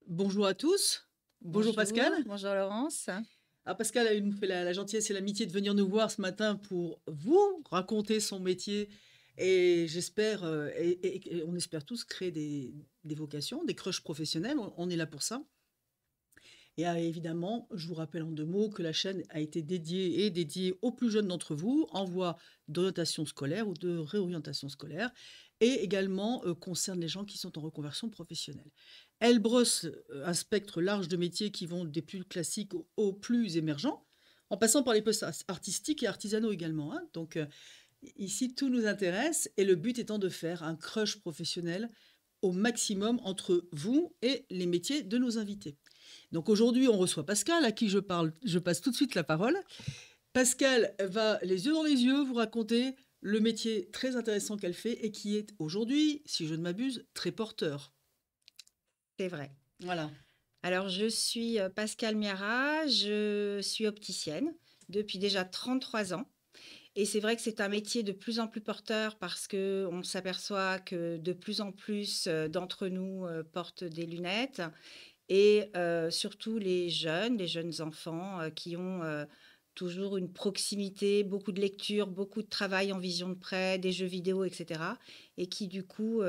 Bonjour à tous. Bonjour Bonjour, Pascal. bonjour Laurence. Ah, Pascal nous fait la gentillesse et l'amitié de venir nous voir ce matin pour vous raconter son métier et j'espère, et on espère tous créer des vocations, des crushs professionnels. On est là pour ça. Et évidemment, je vous rappelle en 2 mots que la chaîne a été dédiée aux plus jeunes d'entre vous en voie d'orientation scolaire ou de réorientation scolaire et également, concerne les gens qui sont en reconversion professionnelle. Elle brosse, un spectre large de métiers qui vont des plus classiques aux plus émergents, en passant par les postes artistiques et artisanaux également, hein. Donc, ici, tout nous intéresse et le but étant de faire un crush professionnel au maximum entre vous et les métiers de nos invités. Donc aujourd'hui, on reçoit Pascal, à qui je passe tout de suite la parole. Pascal va, les yeux dans les yeux, vous raconter le métier très intéressant qu'elle fait et qui est aujourd'hui, si je ne m'abuse, très porteur. C'est vrai. Voilà. Alors, je suis Pascal Miara, je suis opticienne depuis déjà 33 ans. Et c'est vrai que c'est un métier de plus en plus porteur parce qu'on s'aperçoit que de plus en plus d'entre nous portent des lunettes. Et surtout les jeunes enfants qui ont toujours une proximité, beaucoup de lecture, beaucoup de travail en vision de près, des jeux vidéo, etc. Et qui du coup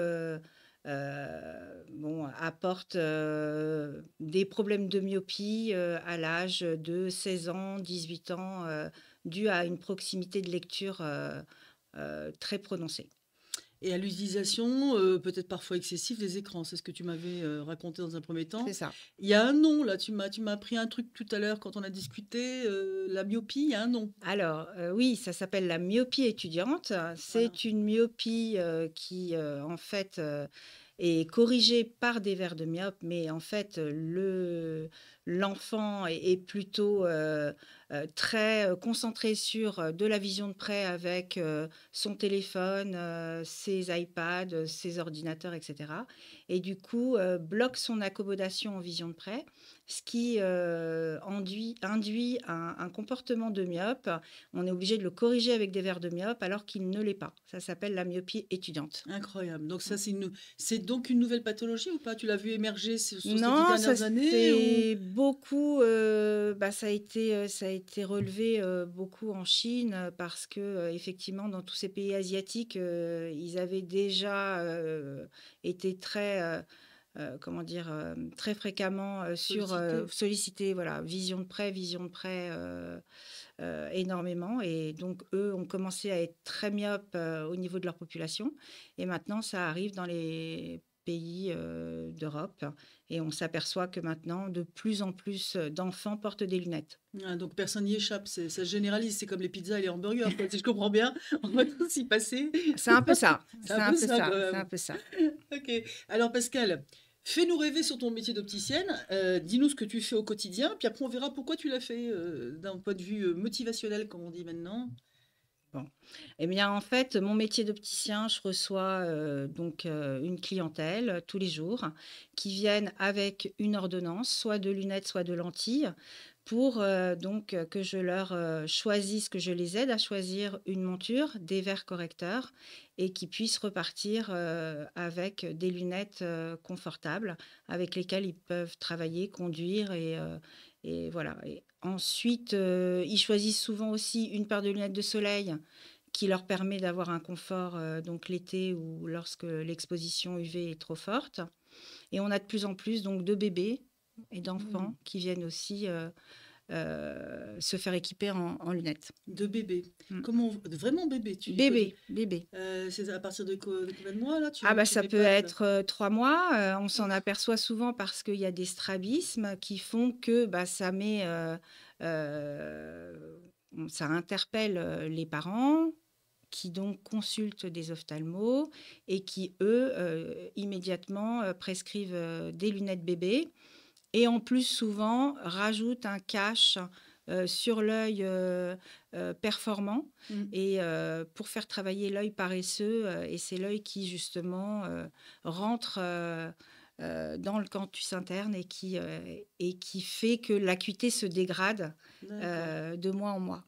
bon, apportent des problèmes de myopie à l'âge de 16 ans, 18 ans, dû à une proximité de lecture très prononcée. Et à l'utilisation, peut-être parfois excessive des écrans. C'est ce que tu m'avais raconté dans un premier temps. C'est ça. Il y a un nom, là, tu m'as appris un truc tout à l'heure quand on a discuté, la myopie, il y a un nom. Alors, oui, ça s'appelle la myopie étudiante. Voilà. C'est une myopie, qui, en fait, est corrigée par des verres de myope, mais en fait, l'enfant est plutôt, très, concentré sur, de la vision de près avec, son téléphone, ses iPads, ses ordinateurs et cetera et du coup, bloque son accommodation en vision de près, ce qui, induit un comportement de myope. On est obligé de le corriger avec des verres de myope alors qu'il ne l'est pas. Ça s'appelle la myopie étudiante. Incroyable. Donc Mmh. ça, c'est donc une nouvelle pathologie ou pas? Tu l'as vu émerger sur ces 10 Non, ça dernières années ou? c'est beaucoup, bah, ça a été relevé, beaucoup en Chine, parce que, effectivement dans tous ces pays asiatiques, ils avaient déjà, été très, comment dire? Très fréquemment, Sollicité. sollicités, voilà, vision de près, énormément et donc eux ont commencé à être très myopes, au niveau de leur population et maintenant ça arrive dans les pays, d'Europe et on s'aperçoit que maintenant de plus en plus, d'enfants portent des lunettes. Ah, donc personne n'y échappe, ça se généralise, c'est comme les pizzas et les hamburgers, quoi. Si je comprends bien, on va tous y passer. C'est un peu ça, C'est c'est un un peu peu ça, ça, quand c'est un même. peu ça. OK. Alors Pascal, fais-nous rêver sur ton métier d'opticienne. Dis-nous ce que tu fais au quotidien, puis après on verra pourquoi tu l'as fait, d'un point de vue, motivationnel, comme on dit maintenant. Bon, eh bien, en fait, mon métier d'opticien, je reçois, donc une clientèle, tous les jours, qui viennent avec une ordonnance, soit de lunettes, soit de lentilles, pour, donc que je leur, choisisse, que je les aide à choisir une monture, des verres correcteurs et qu'ils puissent repartir, avec des lunettes, confortables, avec lesquelles ils peuvent travailler, conduire et voilà et ensuite, ils choisissent souvent aussi une paire de lunettes de soleil qui leur permet d'avoir un confort, donc l'été ou lorsque l'exposition UV est trop forte et on a de plus en plus donc de bébés et Mmh. d'enfants qui viennent aussi, se faire équiper en lunettes. De bébé. Mmh. Comment vraiment bébé, tu dis quoi? Bébés, bébés. C'est à partir de combien de mois là? Ah bah, Tu ça mets peut pas de être, 3 mois, on s'en ouf! aperçoit souvent parce qu'il y a des strabismes qui font que, bah, ça met, ça interpelle, les parents qui donc consultent des ophtalmos et qui, eux, immédiatement, prescrivent, des lunettes bébé et en plus souvent rajoutent un cache, sur l'œil, performant Mmh. et pour faire travailler l'œil paresseux, et c'est l'œil qui justement, rentre, dans le canthus interne et qui fait que l'acuité se dégrade, D'accord. de mois en mois.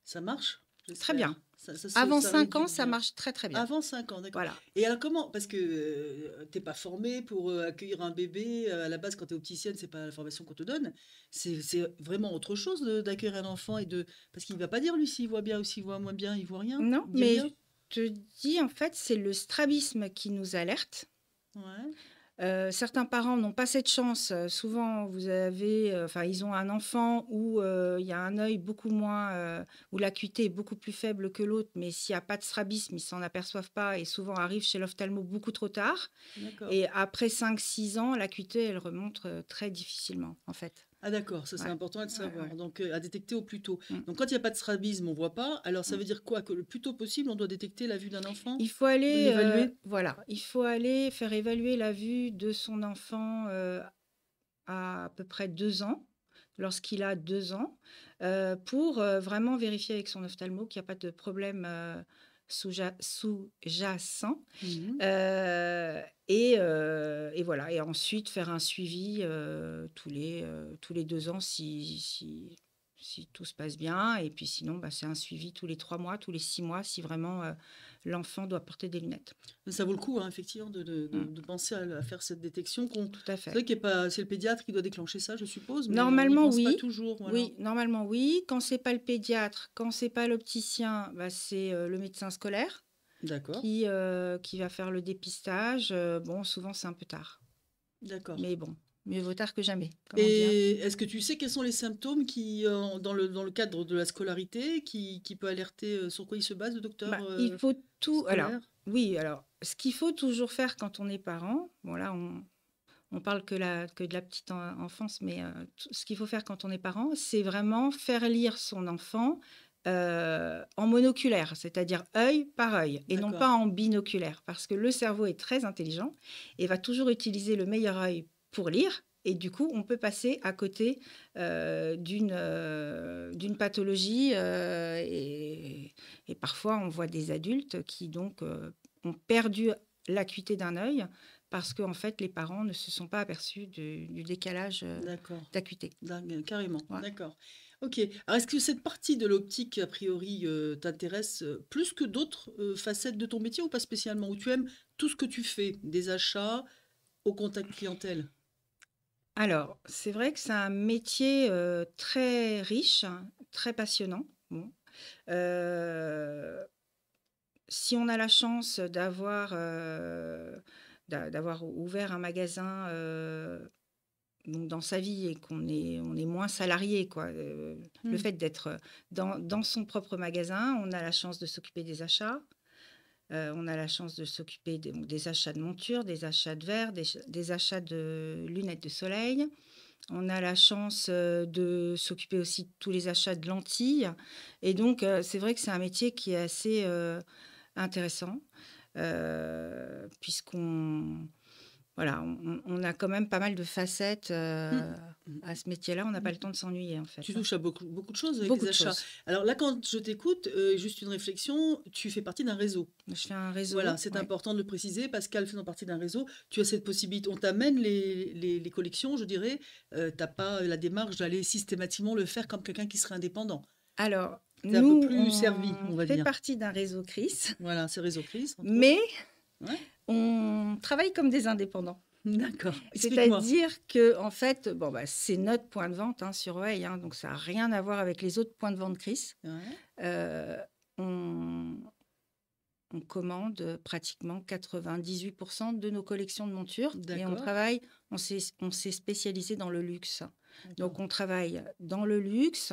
Ça marche? Très bien, J'espère. Ça Avant ça 5 ans, réduit ça bien. marche très, très bien. Avant 5 ans, d'accord. Voilà. Et alors comment parce que, tu pas formée pour, accueillir un bébé, à la base quand tu es opticienne, c'est pas la formation qu'on te donne. C'est vraiment autre chose de d'accueillir un enfant et de parce qu'il va pas dire lui s'il voit bien ou s'il voit moins bien, il voit rien? Non, Il dit mais rien? je te dis, en fait, c'est le strabisme qui nous alerte. Ouais, Certains parents n'ont pas cette chance. Souvent, vous avez, enfin, ils ont un enfant où, il y a un œil beaucoup moins, où l'acuité est beaucoup plus faible que l'autre, mais s'il y a pas de strabisme, ils s'en aperçoivent pas et souvent arrivent chez l'ophtalmo beaucoup trop tard d'accord. et après 5, 6 ans, l'acuité, elle remonte, très difficilement, en fait. Ah d'accord, ça c'est Ouais, important à le ouais, savoir, ouais. donc à détecter au plus tôt. Mmh, Donc quand il y a pas de strabisme, on voit pas, alors ça mmh. veut dire quoi? Que le plus tôt possible, on doit détecter la vue d'un enfant? Il faut aller, L'évaluer? voilà, il faut aller faire évaluer la vue de son enfant, à peu près 2 ans, lorsqu'il a 2 ans, pour, vraiment vérifier avec son ophtalmo qu'il y a pas de problème, sous-jacent, Mmh. et voilà et ensuite faire un suivi, tous les 2 ans si tout se passe bien et puis sinon, bah, c'est un suivi tous les 3 mois, tous les 6 mois si vraiment, l'enfant doit porter des lunettes. Ça vaut le coup, hein, effectivement, Mmh, de penser à faire cette détection qu'on tout à c'est fait. vrai qu'il est pas c'est le pédiatre qui doit déclencher ça, je suppose, mais on n'y Normalement pense pas oui. toujours, voilà. Oui, normalement oui. Quand c'est pas le pédiatre, quand c'est pas l'opticien, bah, c'est, le médecin scolaire D'accord, qui va faire le dépistage. Bon, souvent c'est un peu tard. d'accord. Mais bon, mieux vaut tard que jamais, comme on dit, hein. Et est-ce que tu sais quels sont les symptômes qui, dans le cadre de la scolarité, qui peut alerter, sur quoi il se base le docteur, Bah, il faut tout alors scolaire? oui, alors ce qu'il faut toujours faire quand on est parent, bon là on parle que de la petite enfance, mais tout ce qu'il faut faire quand on est parent, c'est vraiment faire lire son enfant en monoculaire, c'est-à-dire œil par œil, et non D'accord, pas en binoculaire, parce que le cerveau est très intelligent et va toujours utiliser le meilleur œil pour lire. Et du coup, on peut passer à côté d'une pathologie et parfois on voit des adultes qui donc ont perdu l'acuité d'un œil parce qu'en fait, les parents ne se sont pas aperçus du décalage, d'accord. d'acuité. Carrément, Ouais. d'accord. OK. Alors est-ce que cette partie de l'optique, a priori, t'intéresse, plus que d'autres, facettes de ton métier ou pas spécialement? Ou tu aimes tout ce que tu fais? Des achats au contact clientèle? Alors, c'est vrai que c'est un métier, très riche, hein, très passionnant. Bon, heu, si on a la chance d'avoir ouvert un magasin, donc dans sa vie et on est moins salarié quoi, le Mmh. fait d'être, dans son propre magasin, on a la chance de s'occuper des achats, on a la chance de s'occuper des achats de montures, des achats de verres, des achats de lunettes de soleil. On a la chance, de s'occuper aussi de tous les achats de lentilles et donc c'est vrai que c'est un métier qui est assez, intéressant, puisqu'on voilà, on a quand même pas mal de facettes, Mmh. Mmh. à ce métier-là. On n'a pas le D'accord. temps de s'ennuyer, en Tu fait, hein. touches à beaucoup beaucoup de choses avec les Beaucoup de achats. choses. Alors là, quand je t'écoute, juste une réflexion, tu fais partie d'un réseau. Je fais un Voilà, réseau, c'est ouais. important de le préciser. Pascal faisant partie d'un réseau, tu as cette possibilité. On t'amène les collections, je dirais. Tu pas la démarche d'aller systématiquement le faire comme quelqu'un qui serait indépendant. Alors, Tu es un peu nous, plus servi, on on va fait dire. partie d'un réseau CRIS, Voilà, c'est Réseau Crise, entre autres. mais Ouais, on travaille comme des indépendants. d'accord. Explique-moi. C'est-à-dire que en fait, bon, bah, c'est notre point de vente, hein, sur Way, hein, donc ça a rien à voir avec les autres points de vente CRIS. Ouais, Heu, on on commande, pratiquement 98 de nos collections de montures et d'accord, on s'est spécialisé dans le luxe. d'accord. Donc on travaille dans le luxe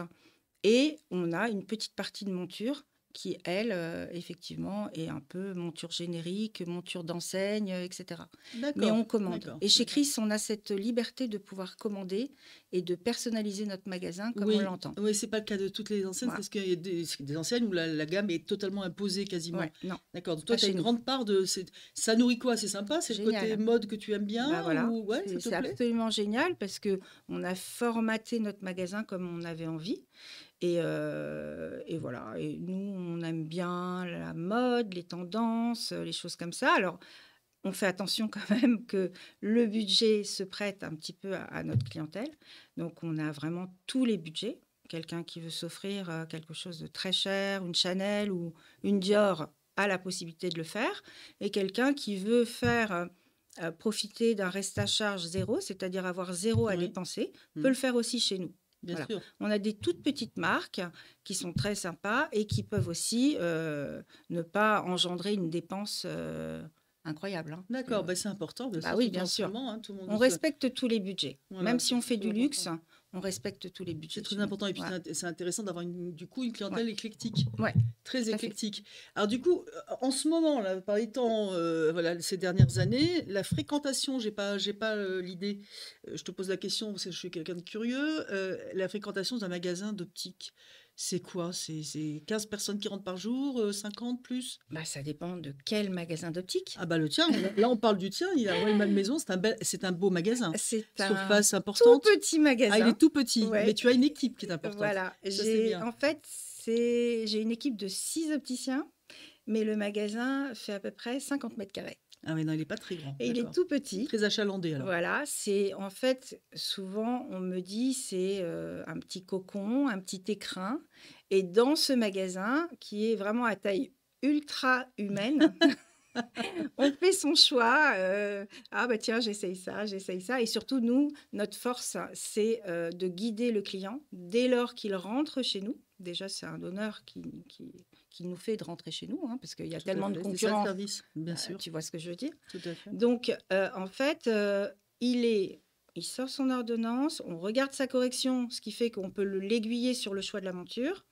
et on a une petite partie de monture qui, elle, effectivement, est un peu monture générique, monture d'enseigne, et cetera. Mais D'accord, on commande. d'accord, Et chez d'accord. Chris, on a cette liberté de pouvoir commander et de personnaliser notre magasin comme on Oui, l'entend. oui, c'est pas le cas de toutes les enseignes Voilà. parce qu'il y a des enseignes où la gamme est totalement imposée quasiment. Ouais, non, D'accord, donc toi, pas tu as chez une nous. grande part de ça nourrit quoi? C'est sympa? C'est le côté Génial. mode que tu aimes bien Bah voilà, ou ouais, ça te c'est plaît? absolument génial parce que on a formaté notre magasin comme on avait envie et voilà et nous, on aime bien la mode, les tendances, les choses comme ça. Alors, on fait attention quand même que le budget se prête un petit peu à notre clientèle. Donc on a vraiment tous les budgets Quelqu'un qui veut s'offrir quelque chose de très cher, une Chanel ou une Dior, a la possibilité de le faire. Et quelqu'un qui veut faire profiter d'un reste à charge zéro, c'est-à-dire avoir zéro à Oui. dépenser, Mm. peut le faire aussi chez nous. Bien Voilà. sûr. On a des toutes petites marques qui sont très sympas et qui peuvent aussi ne pas engendrer une dépense incroyable. Hein. D'accord, bah, c'est important, bien Bah sûr, oui, surtout bien en ce sûr. moment, hein, tout le monde On se... respecte tous les budgets. Voilà, Même si on c'est fait très du luxe, important. on respecte tous les budgets C'est très chez nous. important et puis Voilà. c'est intéressant d'avoir du coup une Ouais. clientèle éclectique, Ouais, très tout à fait. éclectique. Alors du coup, en ce moment, là, par les temps, voilà, ces dernières années, la fréquentation, j'ai pas l'idée. Je te pose la question parce que je suis quelqu'un de curieux. La fréquentation d'un magasin d'optique, c'est quoi? C'est 15 personnes qui rentrent par jour, 50 plus? Bah, ça dépend de quel magasin d'optique. Ah bah le tien, là on parle du tien, il a Royal Malmaison, c'est un beau magasin. C'est un Surface tout importante. petit Ah, il magasin. est tout petit, mais Ouais. tu as une équipe qui est importante. Voilà. Ça, c'est bien. En fait, j'ai une équipe de 6 opticiens, mais le magasin fait à peu près 50 mètres carrés. Ah oui, non, il n'est pas très grand. Et il est D'accord. tout petit. Très achalandé alors. Voilà, en fait, souvent, on me dit, c'est un petit cocon, un petit écrin. Et dans ce magasin, qui est vraiment à taille ultra humaine, on fait son choix. Ah bah tiens, j'essaye ça, j'essaye ça. Et surtout, nous, notre force, c'est de guider le client dès lors qu'il rentre chez nous. Déjà, c'est un honneur qui nous fait de rentrer chez nous, hein, parce qu'il y a Tout à tellement de fait. C'est ça le concurrence. service, bien sûr. Tu vois ce que je veux dire? Tout à fait. Donc, en fait, il sort son ordonnance, on regarde sa correction, ce qui fait qu'on peut l'aiguiller sur le choix de la monture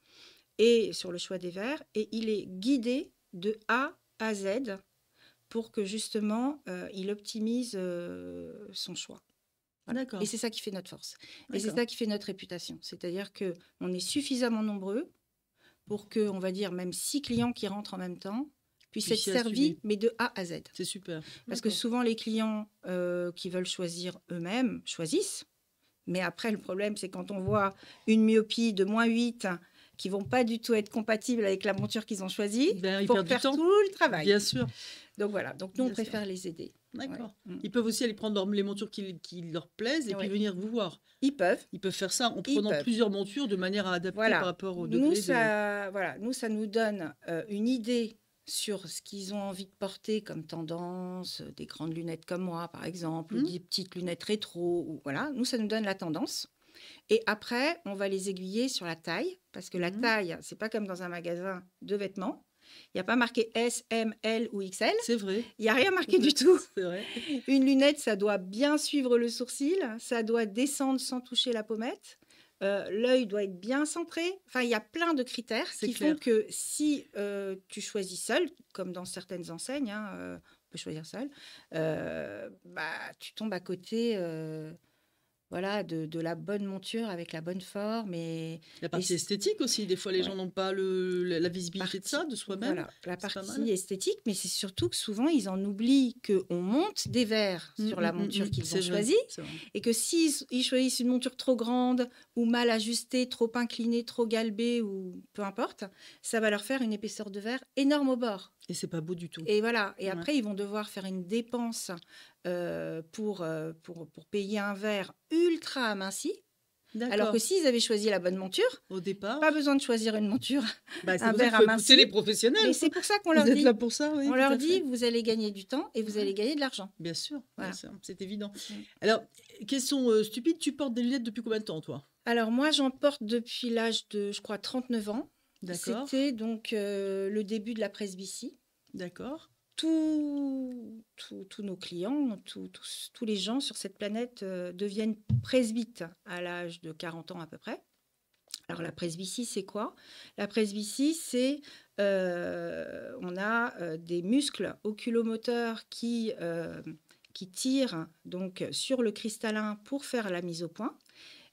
et sur le choix des verres, et il est guidé de A à Z pour que justement, il optimise son choix. Voilà. D'accord. Et c'est ça qui fait notre force. Et c'est D'accord. ça qui fait notre réputation. C'est-à-dire qu'on est suffisamment nombreux pour que, on va dire, même 6 clients qui rentrent en même temps puissent être Puissiez servis, assumer. mais de A à Z. C'est super. Parce que D'accord. souvent, les clients qui veulent choisir eux-mêmes choisissent. Mais après, le problème, c'est quand on voit une myopie de -8 qui ne vont pas du tout être compatibles avec la monture qu'ils ont choisie, Ben, il ils faut perdent du faire temps. tout le travail. Bien sûr. Donc voilà, donc nous, on Bien sûr. préfère les aider. D'accord. Ouais. Mm. Ils peuvent aussi aller prendre les montures qui leur plaisent et puis Ouais. venir vous voir. Ils peuvent. Ils peuvent faire ça en Ils prenant peuvent. plusieurs montures de manière à adapter Voilà. par rapport au Nous, degré ça nous donne une idée sur ce qu'ils ont envie de porter comme tendance, des grandes lunettes comme moi, par exemple, ou des petites lunettes rétro. Ou, voilà. Nous, ça nous donne la tendance. Et après, on va les aiguiller sur la taille, parce que la taille, c'est pas comme dans un magasin de vêtements. Il n'y a pas marqué S, M, L ou XL. C'est vrai. Il n'y a rien marqué du tout. C'est vrai. Une lunette, ça doit bien suivre le sourcil, ça doit descendre sans toucher la pommette. L'œil doit être bien centré. Enfin, il y a plein de critères qui font que si tu choisis seul, comme dans certaines enseignes, hein, on peut choisir seul, tu tombes à côté voilà, de la bonne monture avec la bonne forme. La partie esthétique aussi, des fois les gens n'ont pas la visibilité de ça, de soi-même. Voilà, la partie esthétique, mais c'est surtout que souvent ils en oublient qu'on monte des verres sur la monture qu'ils ont choisie et que s'ils choisissent une monture trop grande ou mal ajustée, trop inclinée, trop galbée ou peu importe, ça va leur faire une épaisseur de verre énorme au bord. Et c'est pas beau du tout. Et voilà. Et après, ils vont devoir faire une dépense pour payer un verre ultra aminci. Alors que s'ils avaient choisi la bonne monture, au départ, pas besoin de choisir une monture, un verre aminci. Les professionnels. Mais c'est pour ça qu'on leur dit. Vous êtes là pour ça, oui. On leur dit, vous allez gagner du temps et vous allez gagner de l'argent. Bien sûr, voilà. C'est évident. Alors, question stupide, tu portes des lunettes depuis combien de temps, toi? Alors moi, j'en porte depuis l'âge de, je crois, 39 ans. D'accord. C'était donc le début de la presbytie. D'accord. Tous nos clients, tous les gens sur cette planète deviennent presbytes à l'âge de 40 ans à peu près. Alors la presbytie, c'est quoi? La presbytie, c'est on a des muscles oculomoteurs qui tirent donc sur le cristallin pour faire la mise au point.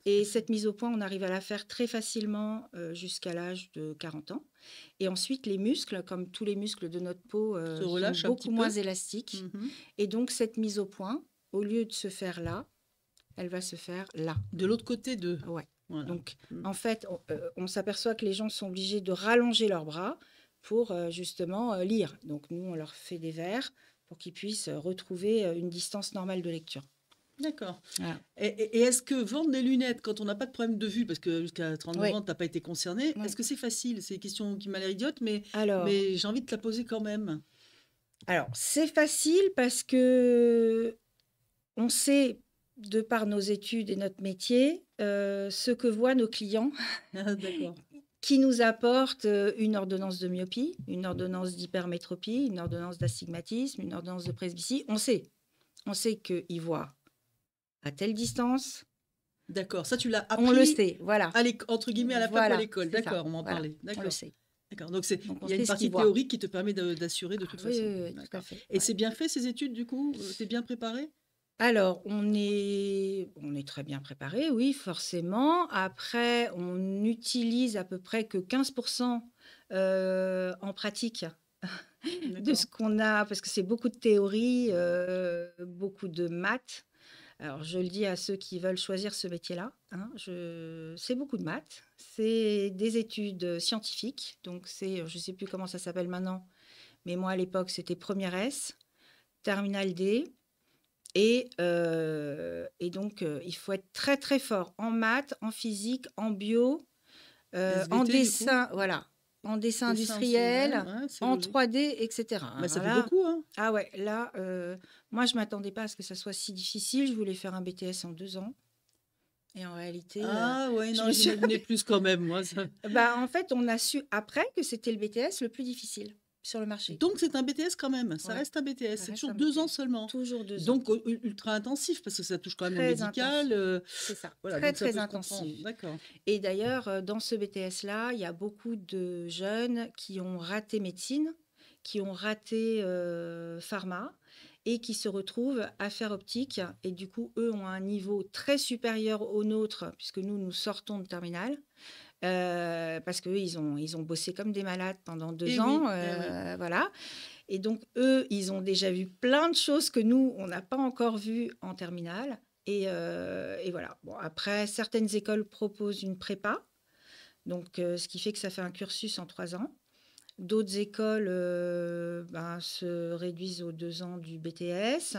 Et cette mise au point, on arrive à la faire très facilement jusqu'à l'âge de 40 ans. Et ensuite, les muscles, comme tous les muscles de notre peau, sont beaucoup moins élastiques. Et donc, cette mise au point, au lieu de se faire là, elle va se faire là. De l'autre côté de... Ouais. Voilà. Donc, en fait, on s'aperçoit que les gens sont obligés de rallonger leurs bras pour justement lire. Donc, nous, on leur fait des verres pour qu'ils puissent retrouver une distance normale de lecture. D'accord. Voilà. Et est-ce que vendre des lunettes quand on n'a pas de problème de vue, parce que jusqu'à 39 Oui, ans, tu n'as pas été concerné, oui. est-ce que c'est facile? C'est une question qui m'a l'air idiote, Alors, mais j'ai envie de te la poser quand même. alors c'est facile parce que on sait, de par nos études et notre métier, ce que voient nos clients Ah, d'accord. qui nous apportent une ordonnance de myopie, une ordonnance d'hypermétropie, une ordonnance d'astigmatisme, une ordonnance de presbytie. On sait qu'ils voient à telle distance. D'accord. Ça, tu l'as On le appris sait, voilà. entre guillemets à la fac ou à Voilà, l'école. c'est ça. D'accord, on m'en Voilà, parlait. on le D'accord. sait. D'accord. Donc, Donc on il y a une sait ce qu'ils partie voient. théorique qui te permet d'assurer de Ah toute oui, façon. oui, oui, tout à D'accord. fait. Et Ouais. c'est bien fait ces études, du coup? T'es bien préparé? Alors, on est très bien préparé, oui, forcément. Après, on utilise à peu près que 15% en pratique de ce D'accord. qu'on a, parce que c'est beaucoup de théorie, beaucoup de maths. Alors, je le dis à ceux qui veulent choisir ce métier-là, hein, c'est beaucoup de maths, c'est des études scientifiques, donc c'est, je ne sais plus comment ça s'appelle maintenant, mais moi à l'époque c'était première S, terminale D, et donc il faut être très très fort en maths, en physique, en bio, en SVT, du coup? dessin, voilà, en dessin Dessin aussi, ouais, industriel, ouais, c'est en logique. 3D, etc. Bah, ça Alors fait là, beaucoup, hein? ah ouais, là, moi je m'attendais pas à ce que ça soit si difficile. Je voulais faire un BTS en 2 ans. Et en réalité, Ah ouais, je non, me suis... j'imaginais plus quand même, moi. Ça. Bah, en fait, on a su après que c'était le BTS le plus difficile sur le marché. Donc c'est un BTS quand même, ça Ouais, reste un BTS, ça c'est reste toujours un 2 ans BTS. seulement. Toujours 2 ans. Donc ultra intensif parce que ça touche quand même au Très médical. intensif. C'est ça. Voilà, Très, donc ça très peut se comprendre. intensif. D'accord. Et d'ailleurs, dans ce BTS-là, il y a beaucoup de jeunes qui ont raté médecine, qui ont raté pharma et qui se retrouvent à faire optique. Et du coup, eux ont un niveau très supérieur au nôtre, puisque nous, nous sortons de terminale. Parce qu'eux, ils ont bossé comme des malades pendant deux Eh oui, ans. eh oui. Voilà. Et donc, eux, ils ont déjà vu plein de choses que nous, on n'a pas encore vues en terminale. Et voilà. Bon, après, certaines écoles proposent une prépa, donc ce qui fait que ça fait un cursus en 3 ans. D'autres écoles se réduisent aux 2 ans du BTS.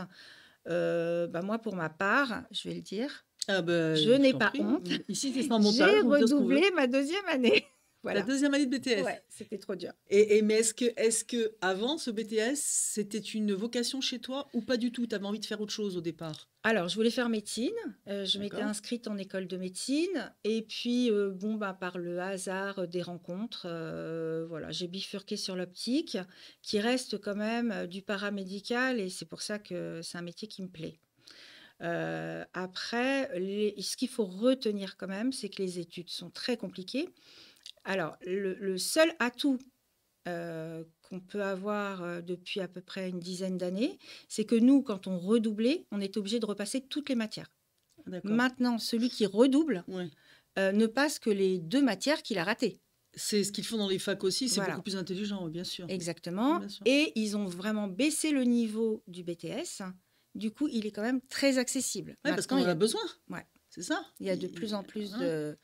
Moi, pour ma part, je vais le dire, Ah ben, je je n'ai t'en pas prie. honte. Ici, c'est sans J'ai montage, on dit ce qu'on redoublé veut. ma 2e année. Ta Voilà. deuxième année de BTS. Ouais, c'était trop dur. Mais est-ce que avant ce BTS, c'était une vocation chez toi ou pas du tout? Tu avais envie de faire autre chose au départ? Alors, je voulais faire médecine. Je m'étais D'accord. inscrite en école de médecine. Et puis, par le hasard des rencontres, voilà, j'ai bifurqué sur l'optique, qui reste quand même du paramédical. Et c'est pour ça que c'est un métier qui me plaît. Après, ce qu'il faut retenir quand même, c'est que les études sont très compliquées. Alors, le seul atout qu'on peut avoir depuis à peu près une dizaine d'années, c'est que nous, quand on redoublait, on était obligé de repasser toutes les matières. D'accord. Maintenant, celui qui redouble Ouais. ne passe que les 2 matières qu'il a ratées. C'est ce qu'ils font dans les facs aussi, c'est Voilà, beaucoup plus intelligent, bien sûr. exactement. Bien sûr. Et ils ont vraiment baissé le niveau du BTS. Du coup, il est quand même très accessible. Ouais, parce qu'on Maintenant, en a besoin. ouais, C'est ça. il y a de plus en plus Hein,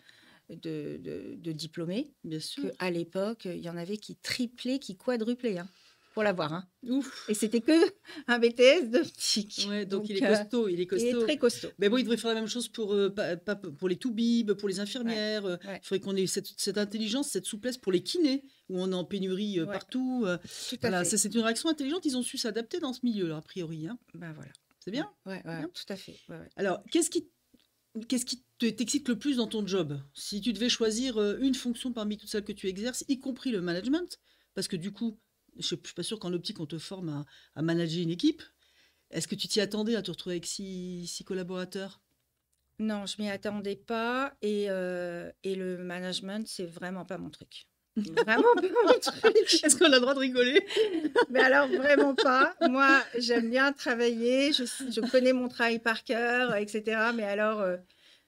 de diplômés. bien sûr. Qu'à l'époque, il y en avait qui triplaient, qui quadruplaient pour l'avoir. Hein. Ouf. Et c'était que un BTS d'optique. Ouais, donc il est Donc, costaud, il est il est costaud. très costaud. Mais bon, il devrait faire la même chose pour les toubibs, pour les Ouais, infirmières. ouais, Il faudrait qu'on ait cette intelligence, cette souplesse pour les kinés, où on est en pénurie ouais, partout. tout à Voilà, fait. c'est une réaction intelligente. Ils ont su s'adapter dans ce milieu-là, a priori. Hein. Ben voilà. C'est bien? Ouais, Bien. tout à fait. Ouais, ouais. Alors, qu'est-ce qui t'excite le plus dans ton job? Si tu devais choisir une fonction parmi toutes celles que tu exerces, y compris le management, parce que du coup, je ne suis pas sûre qu'en optique, on te forme à manager une équipe. Est-ce que tu t'y attendais à te retrouver avec six collaborateurs? Non, je m'y attendais pas. Et le management, c'est vraiment pas mon truc. Vraiment pas mon truc. Est-ce qu'on a le droit de rigoler? Mais alors, vraiment pas. Moi, j'aime bien travailler. Je connais mon travail par cœur, etc. Mais alors,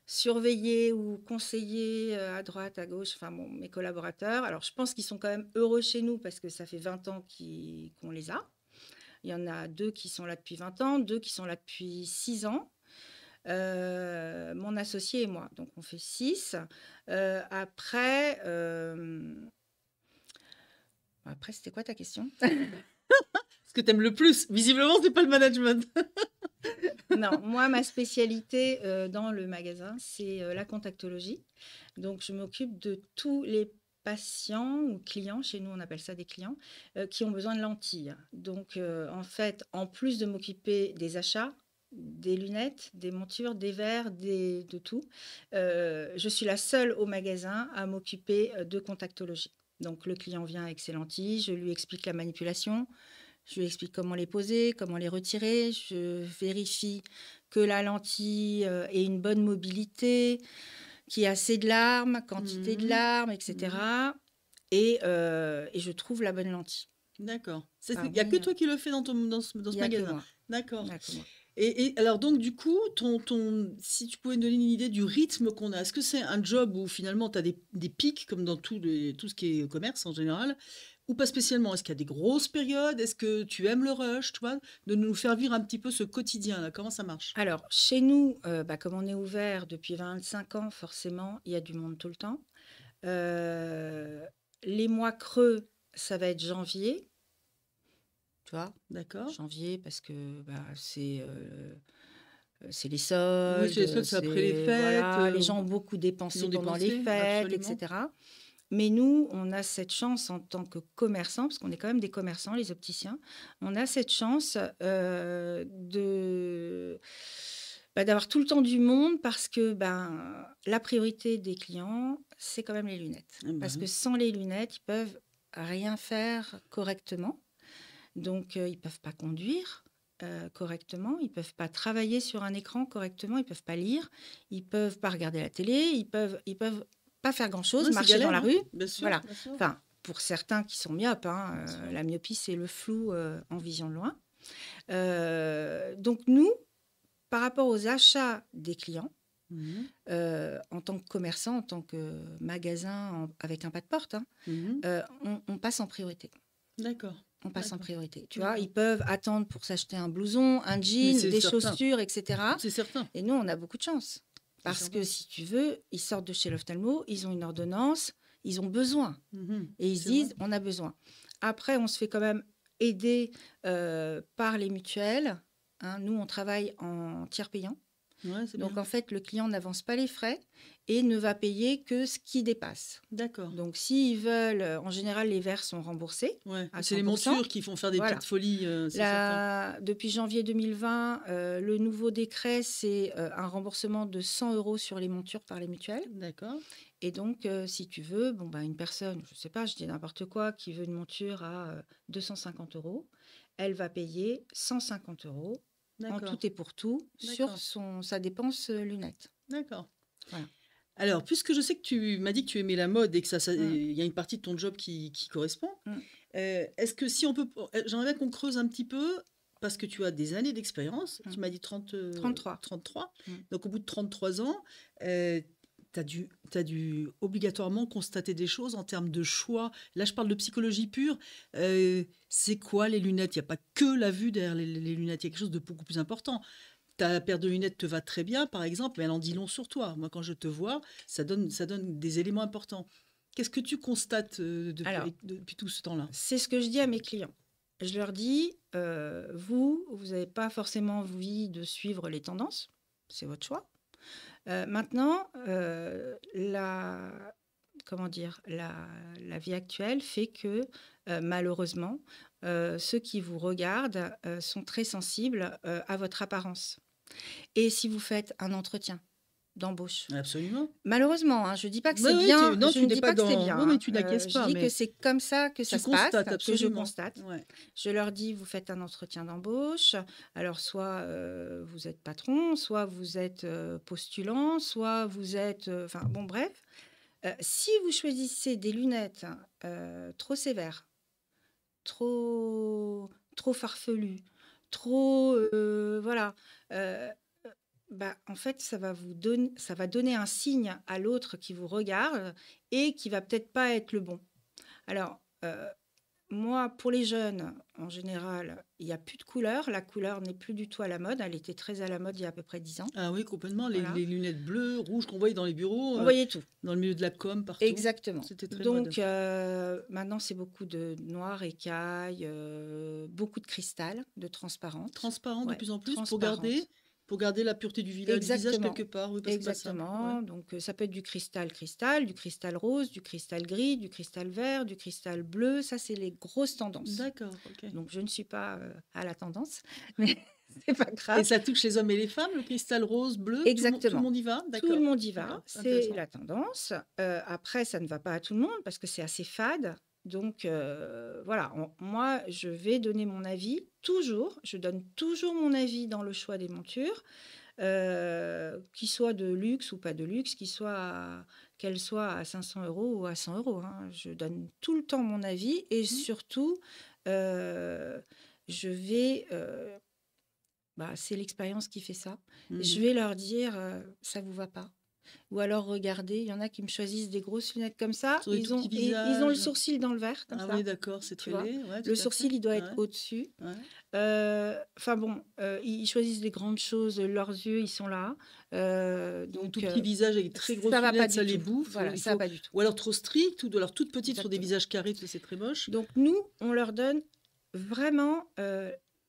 surveiller ou conseiller à droite, à gauche, enfin, bon, mes collaborateurs. Alors, je pense qu'ils sont quand même heureux chez nous parce que ça fait 20 ans qu'on les a. Il y en a 2 qui sont là depuis 20 ans, 2 qui sont là depuis 6 ans. Mon associé et moi. Donc, on fait 6. Après, c'était quoi ta question? Ce que tu aimes le plus, visiblement, c'est pas le management. Non, moi, ma spécialité dans le magasin, c'est la contactologie. Donc, je m'occupe de tous les patients ou clients, chez nous on appelle ça des clients, qui ont besoin de lentilles. Donc, en fait, en plus de m'occuper des achats, des lunettes, des montures, des verres, de tout, je suis la seule au magasin à m'occuper de contactologie. Donc, le client vient avec ses lentilles, je lui explique la manipulation, je lui explique comment les poser, comment les retirer. Je vérifie que la lentille ait une bonne mobilité, qu'il y ait assez de larmes, quantité de Mhm. larmes, Mhm. etc. Et je trouve la bonne lentille. D'accord. Il n'y a que Parmi, toi qui le fais dans il ce n'y a que magasin. moi. Il D'accord. n'y a que moi. Et alors donc du coup, si tu pouvais me donner une idée du rythme qu'on a, est-ce que c'est un job où finalement tu as des pics comme dans tout ce qui est commerce en général, ou pas spécialement? Est-ce qu'il y a des grosses périodes? Est-ce que tu aimes le rush, tu vois? De nous faire vivre un petit peu ce quotidien là, comment ça marche? Alors, chez nous, comme on est ouvert depuis 25 ans, forcément, il y a du monde tout le temps. Euh, les mois creux, ça va être janvier, tu vois. D'accord. Janvier, parce que c'est les Oui, c'est les soldes, soldes, c'est après les c'est fêtes, voilà, les gens ont beaucoup ils ont dépensé pendant les dépensé, fêtes, absolument. etc. Mais nous, on a cette chance en tant que commerçants, parce qu'on est quand même des commerçants, les opticiens, on a cette chance d'avoir tout le temps du monde parce que la priorité des clients, c'est quand même les lunettes. Ah bah Parce que oui. sans les lunettes, ils peuvent rien faire correctement. Donc, ils ne peuvent pas conduire correctement, ils ne peuvent pas travailler sur un écran correctement, ils ne peuvent pas lire, ils ne peuvent pas regarder la télé, ils peuvent pas faire grand-chose, Ouais, c'est marcher dans galère, la hein. rue. Bien sûr, Voilà. bien sûr, Enfin, pour certains qui sont myopes, hein, bien sûr. la myopie, c'est le flou en vision de loin. Donc, nous, par rapport aux achats des clients, Mhm. en tant que commerçant, en tant que magasin avec un pas de porte, hein, Mhm. on passe en priorité. D'accord, On passe en d'accord, priorité. Tu vois, d'accord. ils peuvent attendre pour s'acheter un blouson, un Mais jean, c'est des certain, chaussures, etc. c'est certain, Et nous, on a beaucoup de chance. c'est Parce que certain. si tu veux, ils sortent de chez l'ophtalmo, ils ont une ordonnance, ils ont besoin. Mhm. Et ils se C'est vrai. disent, on a besoin. Après, on se fait quand même aider par les mutuelles. Hein. Nous, on travaille en tiers payant. Ouais, c'est Donc, bien. en fait, le client n'avance pas les frais et ne va payer que ce qui dépasse. D'accord. Donc, s'ils veulent, en général, les verres sont remboursés Ouais. à C'est les 100%. montures qui font faire des petites Voilà. folies, c'est certain. Depuis janvier 2020, le nouveau décret, c'est un remboursement de 100 € sur les montures par les mutuelles. D'accord. Et donc, si tu veux, une personne, je ne sais pas, je dis n'importe quoi, qui veut une monture à 250 €, elle va payer 150 € en D'accord. tout et pour tout sur D'accord. sa dépense lunettes. D'accord. Voilà. Alors, puisque je sais que tu m'as dit que tu aimais la mode et que Mm, il y a une partie de ton job qui correspond, mm. est-ce que si on peut, j'aimerais bien qu'on creuse un petit peu, parce que tu as des années d'expérience, Mm. tu m'as dit 30, 33. 33, Mm. donc au bout de 33 ans, t'as dû obligatoirement constater des choses en termes de choix. Là, je parle de psychologie pure. C'est quoi les lunettes? Il n'y a pas que la vue derrière les lunettes, il y a quelque chose de beaucoup plus important. Ta paire de lunettes te va très bien, par exemple, mais elle en dit long sur toi. Moi, quand je te vois, ça donne des éléments importants. Qu'est-ce que tu constates Alors, depuis tout ce temps-là? c'est ce que je dis à mes clients. Je leur dis, vous n'avez pas forcément envie de suivre les tendances, c'est votre choix. Maintenant, comment dire, la vie actuelle fait que malheureusement, ceux qui vous regardent sont très sensibles à votre apparence. Et si vous faites un entretien d'embauche, Absolument. malheureusement, hein, je ne dis pas que Oui, c'est oui, bien, non, je tu ne n'es dis pas pas que c'est dans. bien. Oui, mais Hein. tu n'acquiesces Je pas, dis que mais c'est comme ça que ça tu se passe, constates que je absolument. constate. Ouais. Je leur dis, vous faites un entretien d'embauche. Alors, soit vous êtes patron, soit vous êtes postulant, soit vous êtes... Enfin, bon, bref. Si vous choisissez des lunettes trop sévères, trop farfelues, trop... voilà. euh, en fait, ça va donner un signe à l'autre qui vous regarde et qui va peut-être pas être le bon. Alors, moi, pour les jeunes, en général, il y a plus de couleur. La couleur n'est plus du tout à la mode. Elle était très à la mode il y a à peu près 10 ans. Ah oui, complètement. Voilà. Les lunettes bleues, rouges qu'on voyait dans les bureaux, On voyait tout. dans le milieu de la com, partout. Exactement. C'était très mode. Donc, maintenant, c'est beaucoup de noir écaille, beaucoup de cristal, de transparente. Transparent de Ouais, plus en plus transparente. pour garder la pureté du visage Exactement. quelque part. Oui, parce que c'est pas ça. Exactement. Ouais. Donc, ça peut être du cristal du cristal rose, du cristal gris, du cristal vert, du cristal bleu. Ça, c'est les grosses tendances. D'accord, ok. Donc, je ne suis pas à la tendance, mais c'est pas Et grave. ça touche les hommes et les femmes, le cristal rose, bleu, tout le Exactement. monde y va? Tout le D'accord. monde y va, D'accord, c'est intéressant. la tendance. Après, ça ne va pas à tout le monde parce que c'est assez fade. Donc, voilà, moi, je vais donner mon avis toujours. Je donne toujours mon avis dans le choix des montures, qu'ils soient de luxe ou pas de luxe, qu'elles soient à 500 euros ou à 100 euros. Hein. Je donne tout le temps mon avis et surtout, je vais... c'est l'expérience qui fait ça. Je vais leur dire, ça vous va pas. Ou alors, regardez, il y en a qui me choisissent des grosses lunettes comme ça. Sur des Ils tout ont, petits ils ont le visages. sourcil dans le vert, comme Ah ça. oui, d'accord, c'est Tu très vois. laid. Ouais, tout Le à sourcil, fait. il doit être Ouais, au-dessus. ouais. Enfin bon, ils choisissent des grandes choses. Leurs yeux, ils sont là. Donc, Donc, tout petit visage avec très grosses ça va pas lunettes, du ça les tout. bouffe. Voilà, Il ça va faut... pas du tout. Ou alors trop strict, ou alors toutes petites sur des Exactement. visages carrés, c'est très moche. Donc, nous, on leur donne vraiment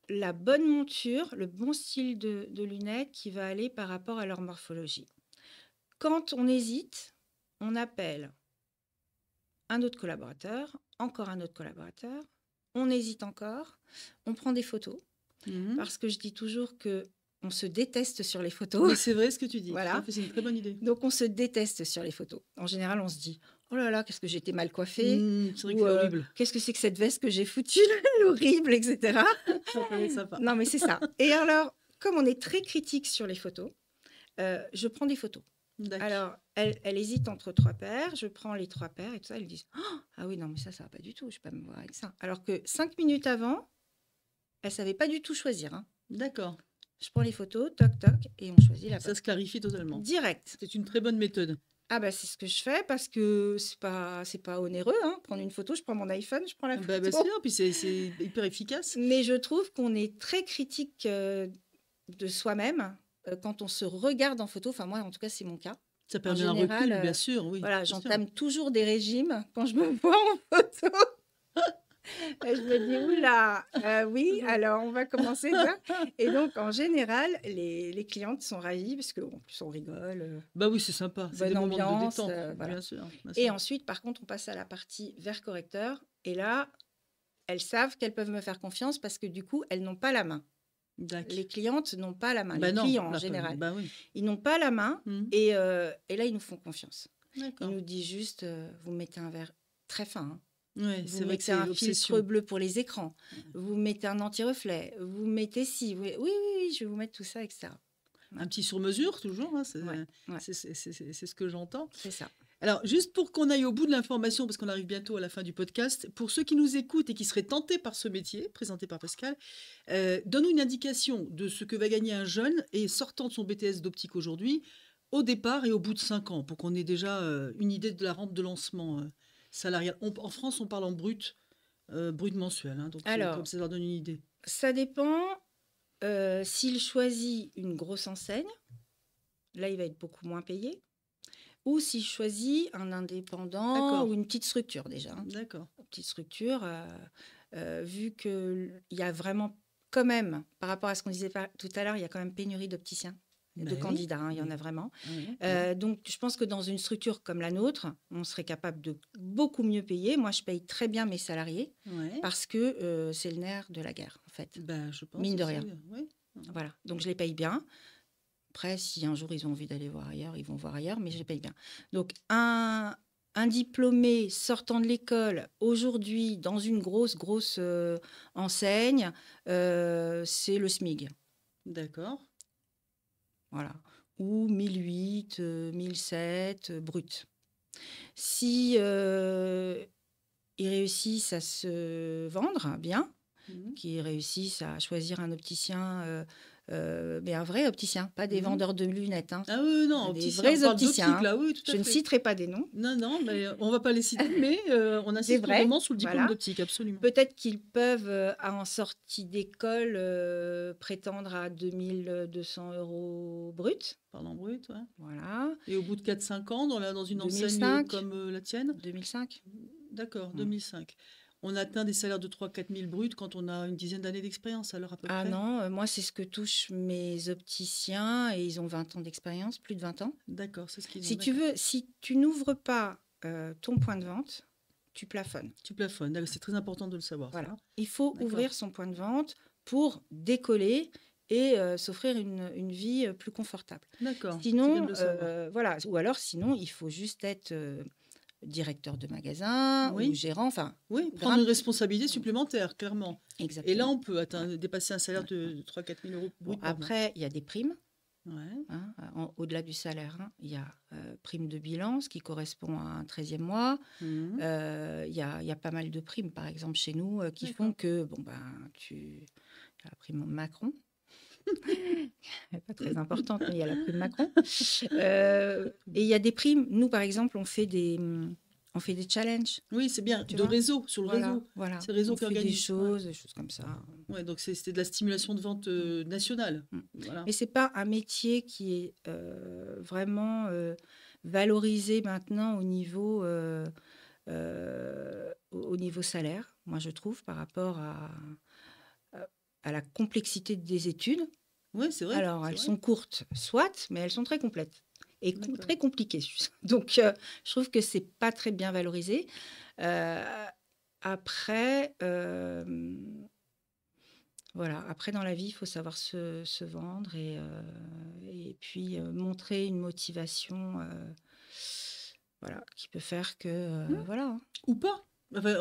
la bonne monture, le bon style de lunettes qui va aller par rapport à leur morphologie. Quand on hésite, on appelle un autre collaborateur, encore un autre collaborateur, on hésite encore, on prend des photos, parce que je dis toujours que on se déteste sur les photos. Mais c'est vrai ce que tu dis. Voilà. Tout à fait, c'est une très bonne idée. Donc, on se déteste sur les photos. En général, on se dit « Oh là là, qu'est-ce que j'étais mal coiffée C'est vrai que c'est horrible. Qu'est-ce que c'est que cette veste que j'ai foutue, horrible, etc. » Non, mais c'est ça. Et alors, comme on est très critique sur les photos, je prends des photos. Alors, elle hésite entre 3 paires, je prends les 3 paires et tout ça, elles disent oh, « Ah oui, non, mais ça va pas du tout, je ne vais pas me voir avec ça. » Alors que 5 minutes avant, elle ne savait pas du tout choisir. Hein. D'accord. Je prends les photos, toc, toc, et on choisit la bonne. Ça se clarifie totalement. Direct. C'est une très bonne méthode. Ah c'est ce que je fais parce que c'est pas onéreux. Hein. Prendre une photo, je prends mon iPhone, je prends la photo. C'est bien, puis c'est hyper efficace. Mais je trouve qu'on est très critique de soi-même quand on se regarde en photo. Enfin, moi, en tout cas, c'est mon cas. Ça permet un recul, bien sûr. Oui, voilà, j'entame toujours des régimes quand je me vois en photo. Je me dis, oula, oui, alors on va commencer ça. Et donc, en général, les clientes sont ravies parce qu'en plus, on rigole. Bah oui, c'est sympa. C'est des moments de détente, voilà. bien sûr. Et ensuite, par contre, on passe à la partie vert correcteur. Et là, elles savent qu'elles peuvent me faire confiance parce que du coup, elles n'ont pas la main. Les clientes n'ont pas la main. Les clients, en général. Ils n'ont pas la main et là, ils nous font confiance. Ils nous disent juste, vous mettez un vert très fin. Hein. Ouais, vous mettez un filtre bleu pour les écrans, vous mettez un anti-reflet, vous mettez ci, oui, je vais vous mettre tout ça, etc. Un petit sur-mesure, toujours, hein, c'est ce que j'entends. C'est ça. Alors, juste pour qu'on aille au bout de l'information, parce qu'on arrive bientôt à la fin du podcast, pour ceux qui nous écoutent et qui seraient tentés par ce métier, présenté par Pascal, donne-nous une indication de ce que va gagner un jeune et sortant de son BTS d'optique aujourd'hui, au départ et au bout de 5 ans, pour qu'on ait déjà une idée de la rampe de lancement salarial. En France, on parle en brut mensuel. Hein, donc comme ça leur donne une idée. Ça dépend. S'il choisit une grosse enseigne, là, il va être beaucoup moins payé. Ou s'il choisit un indépendant ou une petite structure déjà. Hein. D'accord. Une petite structure, vu qu'il y a vraiment, quand même, par rapport à ce qu'on disait tout à l'heure, il y a quand même pénurie d'opticiens. De candidats, hein, il y en a vraiment. Donc, je pense que dans une structure comme la nôtre, on serait capable de beaucoup mieux payer. Moi, je paye très bien mes salariés parce que c'est le nerf de la guerre, en fait. Je pense mine de rien. Voilà. Donc, je les paye bien. Après, si un jour ils ont envie d'aller voir ailleurs, ils vont voir ailleurs, mais je les paye bien. Donc, un diplômé sortant de l'école, aujourd'hui, dans une grosse enseigne, c'est le SMIG. D'accord. Voilà. Ou 1008, 1007 brut. Si ils réussissent à se vendre bien, qu'ils réussissent à choisir un opticien mais un vrai opticien, pas des Mmh. vendeurs de lunettes, hein. Ah oui, non, Des opticien, on vrais parle opticiens, d'optique hein. là, oui, tout Je à ne fait. citerai pas des noms, Non, non, mais on va pas les citer, mais on des insiste vrais, vraiment sur le diplôme voilà. d'optique, absolument. Peut-être qu'ils peuvent, en sortie d'école, prétendre à 2 200 € brut, Parlant brut, ouais. voilà. Et au bout de 4 5 ans, dans une enseigne 2005, comme la tienne, 2005. d'accord, Mmh. 2005. On atteint des salaires de 3 4 000 bruts quand on a une dizaine d'années d'expérience, alors à peu Ah près. non, moi, c'est ce que touchent mes opticiens et ils ont 20 ans d'expérience, plus de 20 ans. D'accord, c'est ce qu'ils ont, Si tu d'accord. veux, si tu n'ouvres pas, ton point de vente, tu plafonnes. Tu plafonnes, d'accord, c'est très important de le savoir, ça. Voilà. Il faut D'accord, ouvrir son point de vente pour décoller et s'offrir une vie, plus confortable. d'accord, c'est bien de Sinon, le savoir. voilà, ou alors sinon, il faut juste être, directeur de magasin ou Oui, gérant, enfin, oui, prendre une grimper. responsabilité supplémentaire, clairement. Et là, Exactement. on peut Ouais, atteindre, dépasser un salaire ouais, ouais. de 3 4 000 € Bon, brut par mois. après, il y a des primes, Ouais, hein, au-delà du salaire, hein. Il y a, prime de bilan, ce qui correspond à un 13e mois. mhm, Il y a pas mal de primes, par exemple, chez nous, qui font d'accord. que, bon, ben, il y a la prime Macron, elle est pas très importante, mais il y a la prime Macron. Et il y a des primes. Nous, par exemple, on fait des challenges, Oui, c'est bien, tu de vois? réseau, sur le Voilà, réseau. voilà. C'est le réseau On qui fait organise. Ouais. des choses comme ça. Ouais, donc c'était de la stimulation de vente Mmh, nationale. mmh. Voilà. Mais c'est pas un métier qui est, vraiment, valorisé maintenant au niveau salaire, moi, je trouve, par rapport à à la complexité des études. Oui, c'est vrai, Alors, c'est elles vrai. sont courtes, soit, mais elles sont très complètes et D'accord. très compliquées. Donc, je trouve que c'est pas très bien valorisé. Heu, après, voilà, après dans la vie, il faut savoir se vendre et puis, montrer une motivation, voilà, qui peut faire que, Hmm. voilà, hein. Ou pas. Enfin,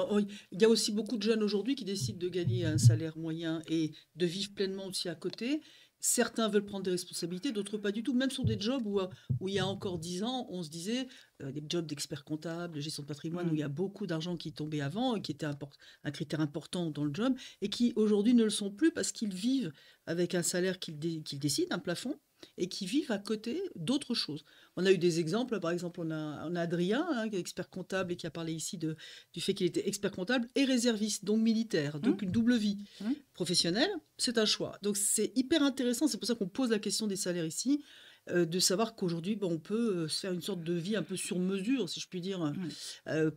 il y a aussi beaucoup de jeunes aujourd'hui qui décident de gagner un salaire moyen et de vivre pleinement aussi à côté. Certains veulent prendre des responsabilités, d'autres pas du tout. Même sur des jobs où il y a encore 10 ans, on se disait, des jobs d'expert comptable, de gestion de patrimoine, où il Mmh. y a beaucoup d'argent qui tombait avant et qui était un critère important dans le job, et qui aujourd'hui ne le sont plus parce qu'ils vivent avec un salaire qu'ils décident, un plafond, et qui vivent à côté d'autres choses. On a eu des exemples, par exemple, on a Adrien, hein, qui est expert comptable et qui a parlé ici du fait qu'il était expert comptable et réserviste, donc militaire, Mmh. donc une double vie Mmh. professionnelle, c'est un choix. Donc c'est hyper intéressant, c'est pour ça qu'on pose la question des salaires ici, de savoir qu'aujourd'hui, on peut se faire une sorte de vie un peu sur mesure, si je puis dire, Mmh.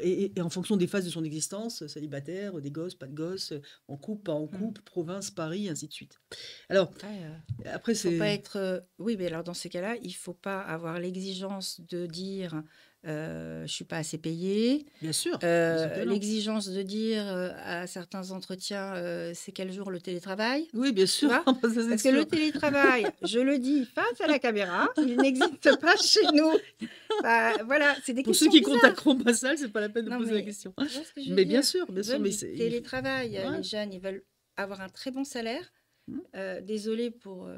et en fonction des phases de son existence, célibataire, des gosses, pas de gosses, en couple, pas en Mmh. couple, province, Paris, ainsi de suite. Alors, Après, après, faut pas c'est... être, oui, mais alors dans ces cas-là, il faut pas avoir l'exigence de dire, «Je suis pas assez payé», Bien sûr, bien sûr que non. l'exigence de dire, à certains entretiens, «C'est quel jour le télétravail?» Oui, bien Tu sûr, vois? ça c'est Parce que le sûr. télétravail, je le dis face à la caméra, il n'existe pas chez nous. Bah, voilà, c'est des Pour ceux questions qui bizarres. contacteront pas ça, c'est pas la peine de Non, poser la mais question. tu vois ce que je veux Mais dire? Ils bien sûr, veulent mais du c'est télétravail, ouais. les jeunes, ils veulent avoir un très bon salaire. Mmh. Désolée pour,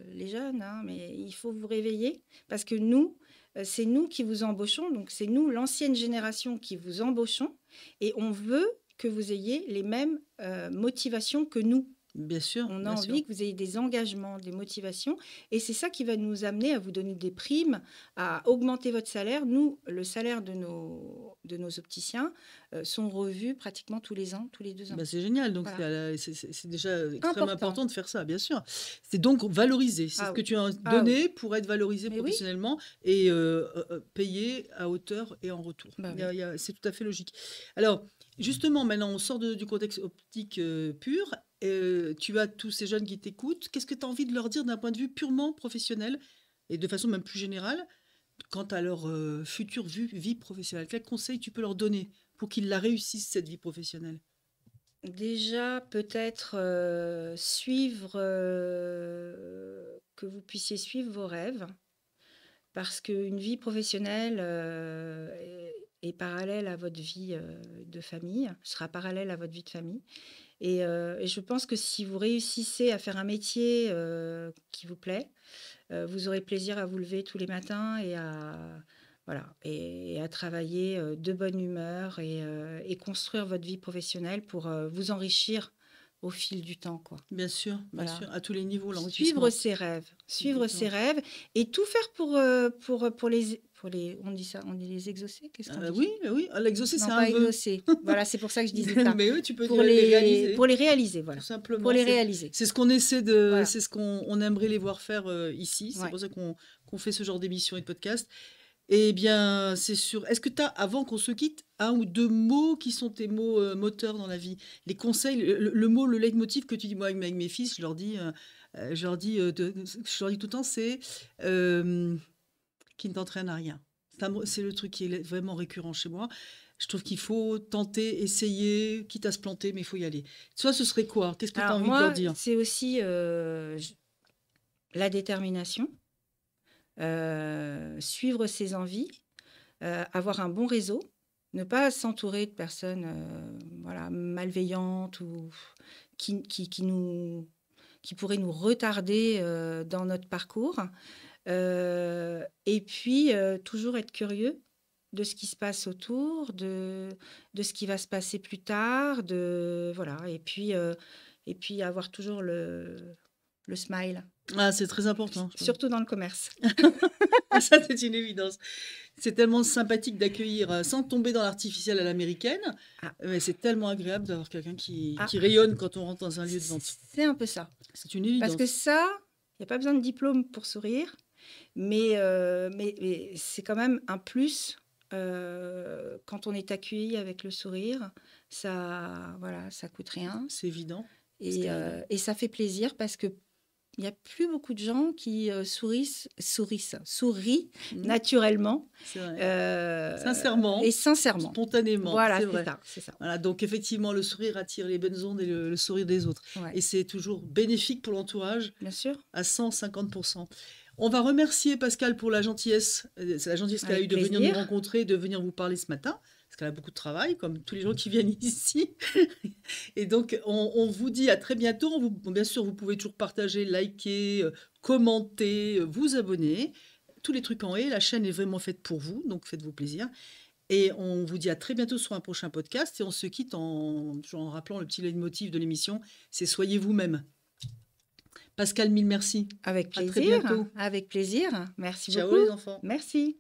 les jeunes, hein, mais il faut vous réveiller parce que nous, c'est nous qui vous embauchons, donc c'est nous, l'ancienne génération, qui vous embauchons et on veut que vous ayez les mêmes, motivations que nous. Bien sûr, On a bien sûr. envie que vous ayez des engagements, des motivations et c'est ça qui va nous amener à vous donner des primes, à augmenter votre salaire. Nous, le salaire de nos opticiens, sont revus pratiquement tous les ans, tous les 2 ans. Bah, c'est génial, donc Voilà. c'est déjà extrêmement Important. important de faire ça, bien sûr. C'est donc valoriser, c'est ce Ah que oui. tu as Ah oui. donné pour être valorisé Mais oui, professionnellement et payé à hauteur et en retour. bah oui. C'est tout à fait logique. Alors, justement, maintenant, on sort du contexte optique pur. Tu as tous ces jeunes qui t'écoutent. Qu'est-ce que tu as envie de leur dire d'un point de vue purement professionnel et de façon même plus générale quant à leur future vie professionnelle? Quels conseils tu peux leur donner pour qu'ils la réussissent, cette vie professionnelle? Déjà, peut-être, suivre, que vous puissiez suivre vos rêves parce qu'une vie professionnelle, est parallèle à votre vie, de famille, sera parallèle à votre vie de famille et je pense que si vous réussissez à faire un métier, qui vous plaît, vous aurez plaisir à vous lever tous les matins et à voilà et à travailler, de bonne humeur et construire votre vie professionnelle pour, vous enrichir au fil du temps, quoi. Bien sûr, Voilà. à tous les niveaux, Suivre l'enrichissement. ses rêves, suivre ses Exactement. rêves et tout faire pour les on dit ça, on dit les exaucer? Qu'est-ce qu'on dit? Oui, oui, l'exaucer, Non, c'est un pas vœu. exaucer. Voilà, c'est pour ça que je disais ça. Mais oui, tu peux les Pour réaliser, les réaliser, tout voilà. Pour simplement. les réaliser. C'est ce qu'on essaie de, Voilà. c'est ce qu'on aimerait les voir faire ici. C'est Ouais. pour ça qu'on fait ce genre d'émission et de podcast. Eh bien, c'est sûr. Est-ce que tu as, avant qu'on se quitte, un ou deux mots qui sont tes mots moteurs dans la vie? Les conseils, le mot, le leitmotiv que tu dis, moi, avec mes fils, je leur dis tout le temps, c'est qui ne t'entraîne à rien. C'est le truc qui est vraiment récurrent chez moi. Je trouve qu'il faut tenter, essayer, quitte à se planter, mais il faut y aller. Toi, ce serait quoi? Qu'est-ce que tu as Alors envie de leur moi, dire? c'est aussi la détermination, suivre ses envies, avoir un bon réseau, ne pas s'entourer de personnes voilà, malveillantes ou qui pourraient nous retarder dans notre parcours. Et puis, toujours être curieux de ce qui se passe autour, de ce qui va se passer plus tard, voilà. Et puis avoir toujours le smile, Ah, c'est très important. surtout dans le commerce. Ça, c'est une évidence. C'est tellement sympathique d'accueillir sans tomber dans l'artificiel à l'américaine. Ah. Mais c'est tellement agréable d'avoir quelqu'un qui Ah. rayonne quand on rentre dans un lieu de vente. C'est un peu ça. C'est une évidence. Parce que ça, il n'y a pas besoin de diplôme pour sourire, mais c'est quand même un plus quand on est accueilli avec le sourire. Ça, voilà, ça coûte rien. C'est évident. Et ça fait plaisir parce que il n'y a plus beaucoup de gens qui sourient naturellement. C'est vrai. Sincèrement. Et sincèrement. Spontanément. Voilà, c'est ça. Voilà, donc effectivement, le sourire attire les bonnes ondes et le sourire des autres. Ouais. Et c'est toujours bénéfique pour l'entourage. Bien sûr. À 150%. On va remercier Pascale pour la gentillesse. C'est la gentillesse qu'elle a eue de venir nous rencontrer, de venir vous parler ce matin. Parce qu'elle a beaucoup de travail, comme tous les gens qui viennent ici. Et donc, on vous dit à très bientôt. Bien sûr, vous pouvez toujours partager, liker, commenter, vous abonner. Tous les trucs en haut. La chaîne est vraiment faite pour vous, donc faites-vous plaisir. Et on vous dit à très bientôt sur un prochain podcast. Et on se quitte en rappelant le petit leitmotiv de l'émission, c'est « Soyez vous-même ». Pascale, mille merci. Avec plaisir. À très bientôt. Avec plaisir. Merci Ciao beaucoup. les enfants. Merci.